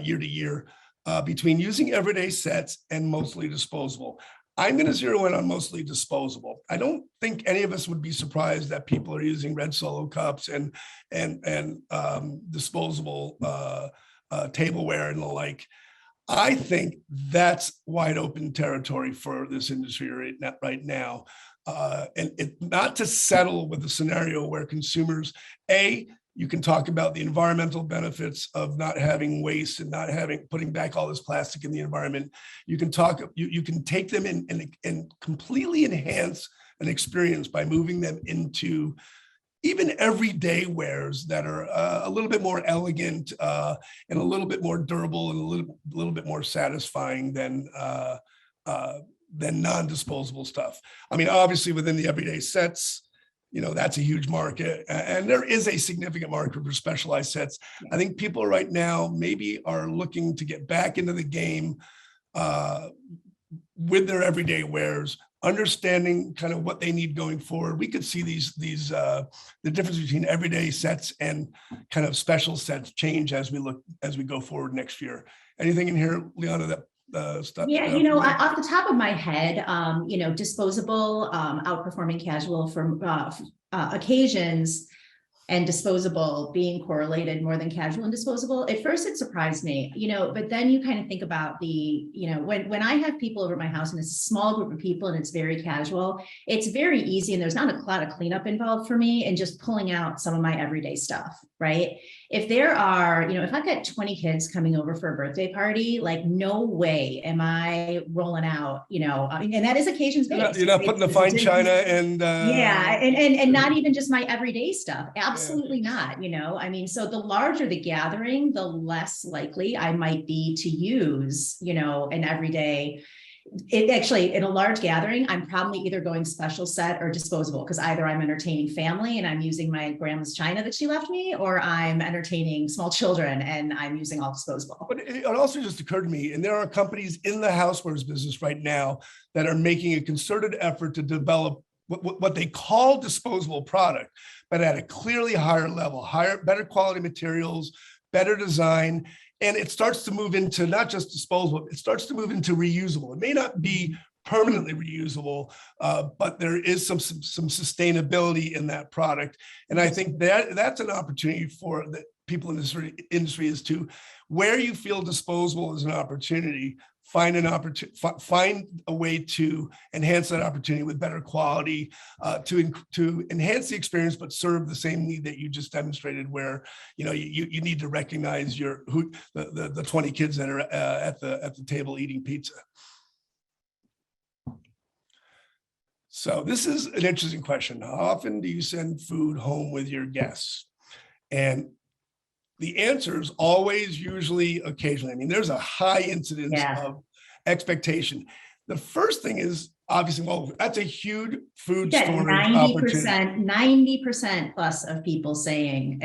Speaker 1: year to year, between using everyday sets and mostly disposable. I'm going to zero in on mostly disposable. I don't think any of us would be surprised that people are using red Solo cups and disposable tableware and the like. I think that's wide open territory for this industry right now. And not to settle with a scenario where consumers, you can talk about the environmental benefits of not having waste and not putting back all this plastic in the environment. You can take them and completely enhance an experience by moving them into even everyday wares that are a little bit more elegant and a little bit more durable and a little bit more satisfying than non-disposable stuff. I mean, obviously within the everyday sets, that's a huge market, and there is a significant market for specialized sets. I think people right now maybe are looking to get back into the game with their everyday wares, understanding kind of what they need going forward. We could see the difference between everyday sets and kind of special sets change as we go forward next year. Anything in here, Leana, that stuff?
Speaker 2: Yeah, off the top of my head, disposable outperforming casual from occasions, and disposable being correlated more than casual and disposable. At first it surprised me, but then you kind of think about when I have people over at my house and it's a small group of people and it's very casual, it's very easy and there's not a lot of cleanup involved for me and just pulling out some of my everyday stuff, right? If there are, if I've got 20 kids coming over for a birthday party, like no way am I rolling out, and that is occasions based.
Speaker 1: You're not putting the fine china and
Speaker 2: and not even just my everyday stuff. Absolutely not. So the larger the gathering, the less likely I might be to use, an everyday. It actually, in a large gathering, I'm probably either going special set or disposable, because either I'm entertaining family and I'm using my grandma's china that she left me, or I'm entertaining small children and I'm using all disposable.
Speaker 1: But it also just occurred to me, and there are companies in the housewares business right now that are making a concerted effort to develop what they call disposable product, but at a clearly higher level, better quality materials, better design. And it starts to move into not just disposable, it starts to move into reusable. It may not be permanently reusable, but there is some sustainability in that product. And I think that's an opportunity for the people in this industry, is to, where you feel disposable is an opportunity, find a way to enhance that opportunity with better quality, to enhance the experience, but serve the same need that you just demonstrated, where you need to recognize the 20 kids that are at the table eating pizza. So this is an interesting question. How often do you send food home with your guests? And the answer is always, usually, occasionally. I mean, there's a high incidence of expectation. The first thing is obviously, well, that's a huge food storage
Speaker 2: 90% plus of people saying,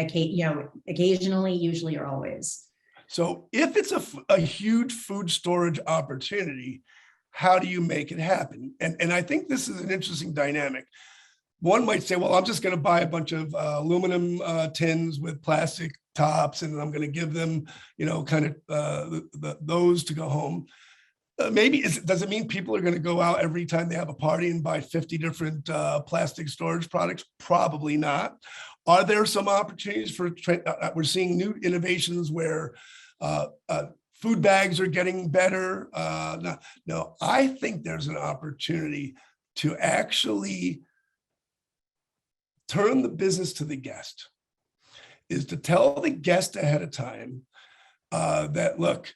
Speaker 2: occasionally, usually, or always.
Speaker 1: So if it's a huge food storage opportunity, how do you make it happen? And I think this is an interesting dynamic. One might say, well, I'm just going to buy a bunch of aluminum tins with plastic tops, and I'm going to give them, kind of those to go home. Does it mean people are going to go out every time they have a party and buy 50 different plastic storage products? Probably not. Are there some opportunities for, we're seeing new innovations where food bags are getting better? No, I think there's an opportunity to actually turn the business to the guest, is to tell the guest ahead of time that, look,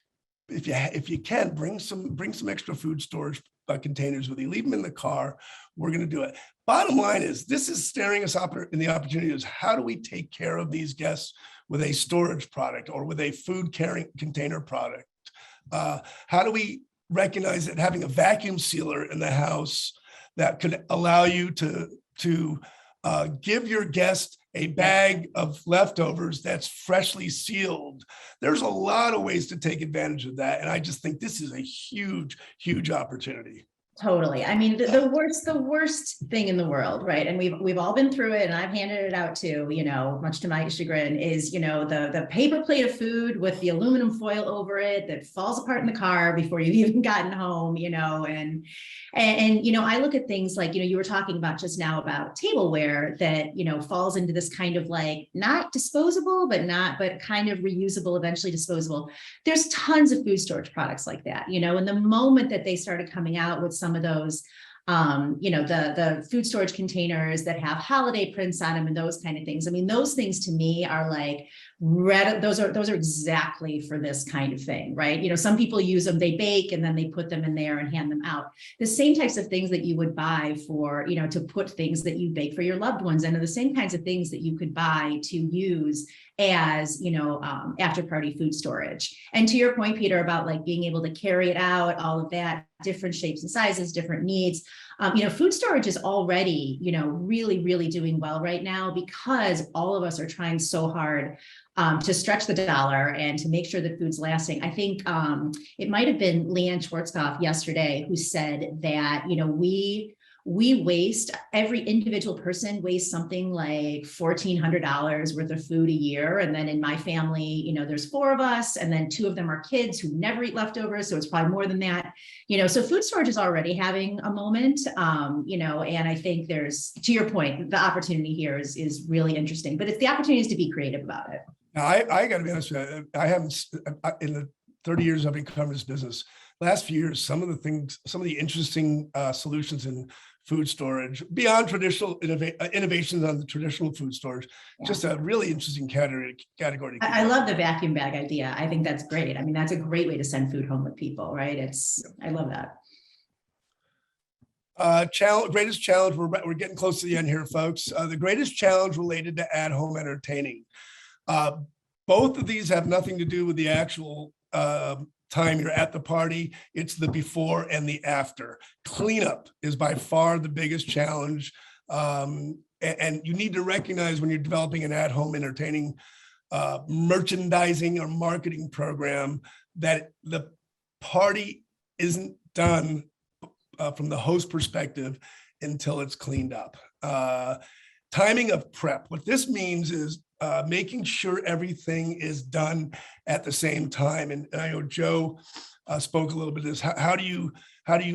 Speaker 1: if you can, bring some extra food storage containers with you, leave them in the car. We're going to do it. Bottom line is, this is staring us up in the opportunity is, how do we take care of these guests with a storage product or with a food carrying container product? How do we recognize that having a vacuum sealer in the house that could allow you to give your guest a bag of leftovers that's freshly sealed? There's a lot of ways to take advantage of that. And I just think this is a huge, huge opportunity.
Speaker 2: Totally. I mean, the worst thing in the world, right? And we've all been through it, and I've handed it out too, much to my chagrin, is, the paper plate of food with the aluminum foil over it that falls apart in the car before you've even gotten home, and I look at things like, you were talking about just now about tableware that, falls into this kind of like, not disposable, but kind of reusable, eventually disposable. There's tons of food storage products like that, and the moment that they started coming out with some of those, the food storage containers that have holiday prints on them and those kind of things. I mean, those things to me are like, those are exactly for this kind of thing, right? Some people use them, they bake, and then they put them in there and hand them out. The same types of things that you would buy for, to put things that you bake for your loved ones, and the same kinds of things that you could buy to use as, after party food storage. And to your point, Peter, about like being able to carry it out, all of that, different shapes and sizes, different needs. Food storage is already, really, really doing well right now, because all of us are trying so hard to stretch the dollar and to make sure that food's lasting. I think it might have been Leanne Schwarzkopf yesterday who said that, we waste, every individual person wastes something like $1,400 worth of food a year. And then in my family, there's 4 of us, and then 2 of them are kids who never eat leftovers. So it's probably more than that, so food storage is already having a moment, and I think there's, to your point, the opportunity here is really interesting, but it's the opportunities to be creative about it.
Speaker 1: Now, I got to be honest with you, I haven't, in the 30 years I've been covering this business, last few years, some of the interesting solutions in food storage, beyond traditional innovations on the traditional food storage, just a really interesting category.
Speaker 2: I love the vacuum bag idea. I think that's great. I mean, that's a great way to send food home with people, right? I love that.
Speaker 1: Greatest challenge, we're getting close to the end here, folks. The greatest challenge related to at-home entertaining. Both of these have nothing to do with the actual time you're at the party. It's the before and the after. Cleanup is by far the biggest challenge. And you need to recognize when you're developing an at-home entertaining merchandising or marketing program that the party isn't done from the host perspective until it's cleaned up. Timing of prep. What this means is making sure everything is done at the same time. And I know Joe spoke a little bit of this. How do you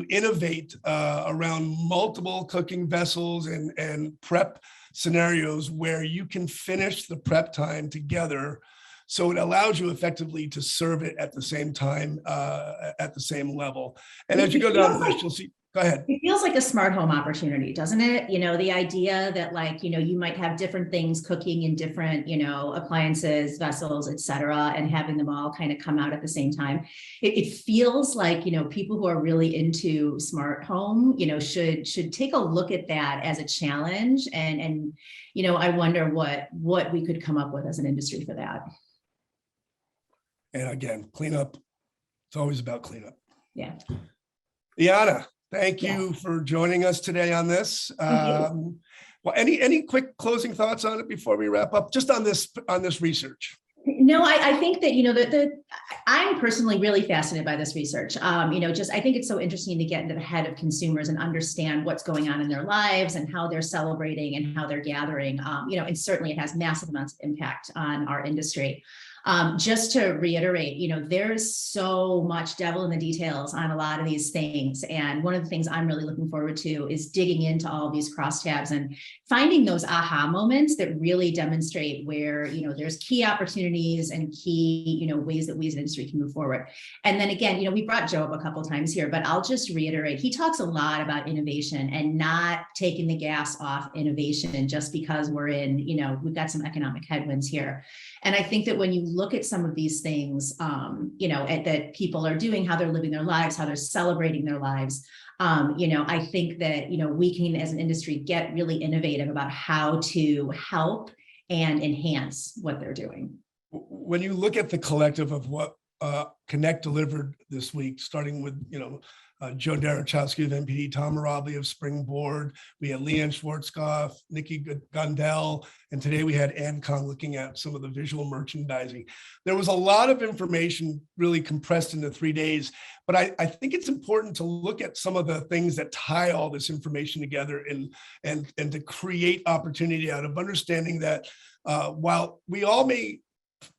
Speaker 1: innovate around multiple cooking vessels and prep scenarios where you can finish the prep time together, so it allows you effectively to serve it at the same time, at the same level. And as you go down the list, you'll see. Go ahead.
Speaker 2: It feels like a smart home opportunity, doesn't it? The idea that you might have different things cooking in different, appliances, vessels, et cetera, and having them all kind of come out at the same time. It feels like, people who are really into smart home, should take a look at that as a challenge. And I wonder what we could come up with as an industry for that.
Speaker 1: And again, cleanup. It's always about cleanup.
Speaker 2: Yeah.
Speaker 1: Leana, thank you for joining us today on this. Well, any quick closing thoughts on it before we wrap up, just on this research?
Speaker 2: No, I think that, I'm personally really fascinated by this research. I think it's so interesting to get into the head of consumers and understand what's going on in their lives and how they're celebrating and how they're gathering. And certainly it has massive amounts of impact on our industry. Just to reiterate, there's so much devil in the details on a lot of these things. And one of the things I'm really looking forward to is digging into all of these crosstabs and finding those aha moments that really demonstrate where, there's key opportunities and key, ways that we as an industry can move forward. And then again, we brought Joe up a couple of times here, but I'll just reiterate, he talks a lot about innovation and not taking the gas off innovation just because we're in, we've got some economic headwinds here. And I think that when you look at some of these things, that people are doing, how they're living their lives, how they're celebrating their lives, I think that, we can, as an industry, get really innovative about how to help and enhance what they're doing.
Speaker 1: When you look at the collective of what Connect delivered this week, starting with, Joe Darachowski of NPD, Tom Arabli of Springboard, we had Leanne Schwarzkopf, Nikki Gundel, and today we had Ann Kong looking at some of the visual merchandising. There was a lot of information really compressed into 3 days, but I think it's important to look at some of the things that tie all this information together and to create opportunity out of understanding that while we all may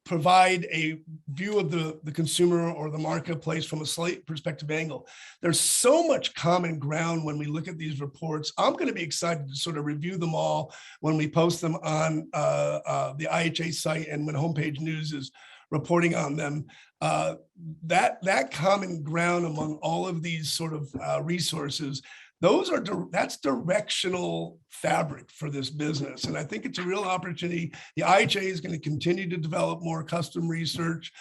Speaker 1: provide a view of the consumer or the marketplace from a slight perspective angle, there's so much common ground when we look at these reports. I'm going to be excited to sort of review them all when we post them on the IHA site and when Homepage News is reporting on them. That common ground among all of these sort of resources, that's directional fabric for this business. And I think it's a real opportunity. The IHA is going to continue to develop more custom research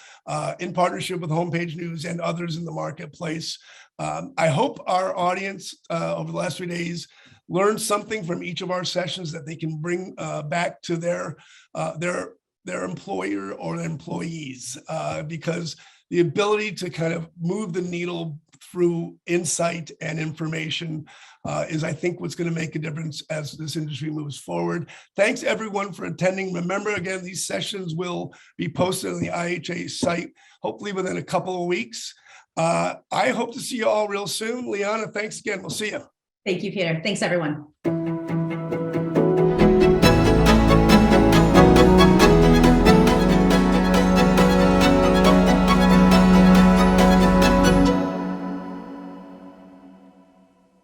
Speaker 1: in partnership with Homepage News and others in the marketplace. I hope our audience over the last 3 days learned something from each of our sessions that they can bring back to their employer or their employees, because the ability to kind of move the needle through insight and information is, I think, what's going to make a difference as this industry moves forward. Thanks, everyone, for attending. Remember, again, these sessions will be posted on the IHA site, hopefully within a couple of weeks. I hope to see you all real soon. Leana, thanks again. We'll see you.
Speaker 2: Thank you, Peter. Thanks, everyone.